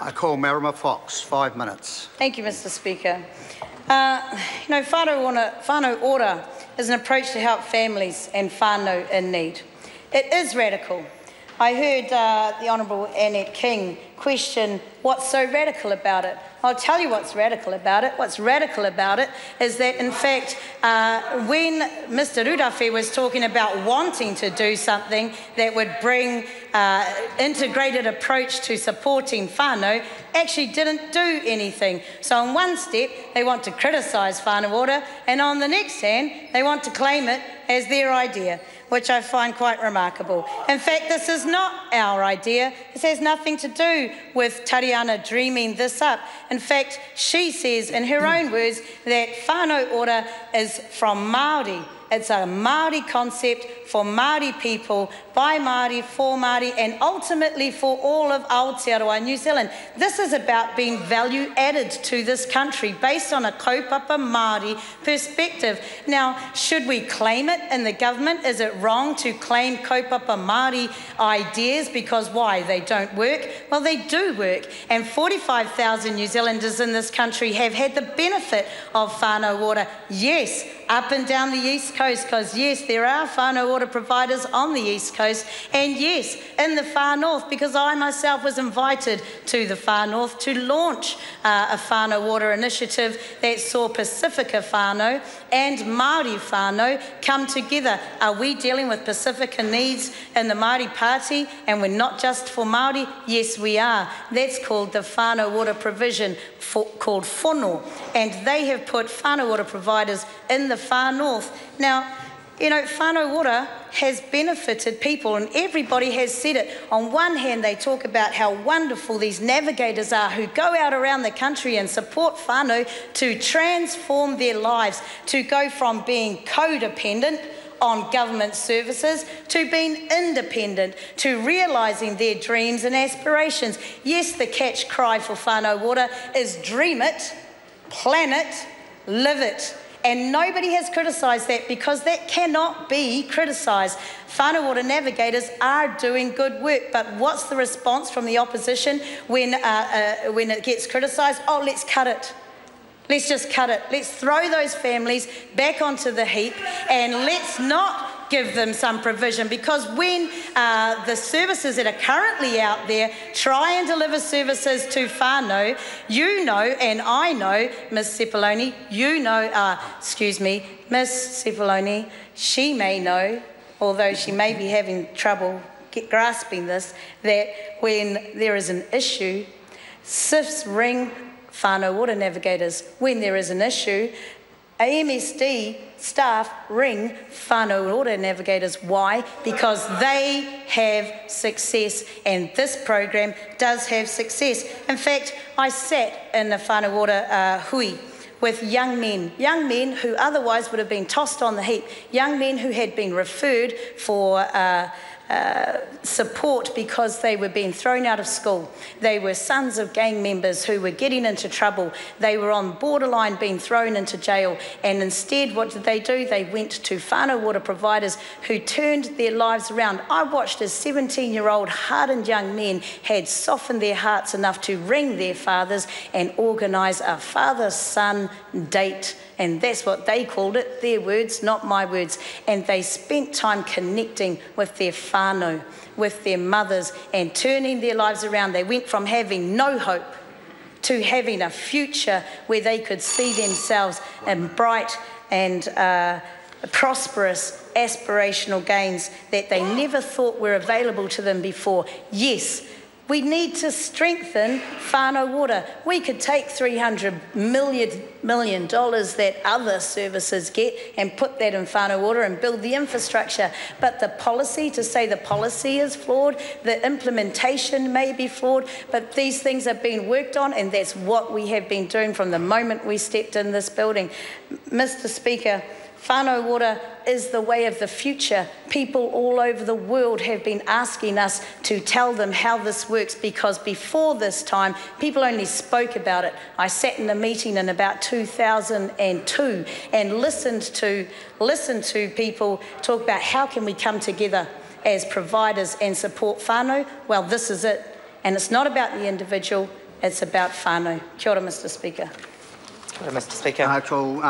I call Marama Fox, 5 minutes. Thank you, Mr Speaker. Whānau Ora is an approach to help families and whānau in need. It is radical. I heard the Honourable Annette King question what's so radical about it. I'll tell you what's radical about it. What's radical about it is that, in fact, when Mr Rudawhi was talking about wanting to do something that would bring integrated approach to supporting whānau, actually didn't do anything. So on one step, they want to criticise Whānau Ora, and on the next hand, they want to claim it as their idea, which I find quite remarkable. In fact, this is not our idea. This has nothing to do with Tariana dreaming this up. In fact, she says in her own words that Whānau Ora is from Māori. It's a Māori concept for Māori people, by Māori, for Māori, and ultimately for all of Aotearoa, New Zealand. This is about being value added to this country based on a kaupapa Māori perspective. Now, should we claim it in the government? Is it wrong to claim kaupapa Māori ideas because why? They don't work? Well, they do work. And 45,000 New Zealanders in this country have had the benefit of Whānau Ora. Yes, up and down the East Coast, because yes, there are Whānau Ora providers on the East Coast, and yes, in the Far North, because I myself was invited to the Far North to launch a Whānau Ora initiative that saw Pacifica whānau and Māori whānau come together. Are we dealing with Pacifica needs in the Māori Party, and we're not just for Māori? Yes, we are. That's called the Whānau Ora provision, called Whānau, and they have put Whānau Ora providers in the Far North. Now, you know, Whānau Ora has benefited people, and everybody has said it. On one hand, they talk about how wonderful these navigators are who go out around the country and support whānau to transform their lives, to go from being codependent on government services to being independent, to realising their dreams and aspirations. Yes, the catch cry for Whānau Ora is dream it, plan it, live it. And nobody has criticised that, because that cannot be criticised. Whānau Ora navigators are doing good work, but what's the response from the opposition when it gets criticised? Oh, let's cut it. Let's just cut it. Let's throw those families back onto the heap, and let's not give them some provision, because when the services that are currently out there try and deliver services to whānau, you know, and I know, Ms Sepuloni, you know, Ms Sepuloni, she may know, although she may be having trouble grasping this, that when there is an issue, SIFs ring Whānau Ora navigators. When there is an issue, AMSD staff ring Whānau Ora navigators. Why? Because they have success, and this program does have success. In fact, I sat in the Whānau Ora hui with young men who otherwise would have been tossed on the heap, young men who had been referred for support because they were being thrown out of school. They were sons of gang members who were getting into trouble. They were on borderline being thrown into jail, and instead what did they do? They went to Whānau Ora providers who turned their lives around. I watched as 17-year-old hardened young men had softened their hearts enough to ring their fathers and organise a father-son date. And that's what they called it, their words, not my words. And they spent time connecting with their whānau, with their mothers, and turning their lives around. They went from having no hope to having a future where they could see themselves in bright and prosperous aspirational gains that they never thought were available to them before. Yes, we need to strengthen Whānau Ora. We could take $300 million that other services get and put that in Whānau Ora and build the infrastructure. But the policy, to say the policy is flawed, the implementation may be flawed, but these things are being worked on, and that's what we have been doing from the moment we stepped in this building. Mr. Speaker, Whānau Ora is the way of the future. People all over the world have been asking us to tell them how this works, because before this time, people only spoke about it. I sat in a meeting in about 2002 and listened to people talk about how can we come together as providers and support whānau. Well, this is it. And it's not about the individual. It's about whānau. Kia ora, Mr Speaker. Kia ora, Mr Speaker. Cool.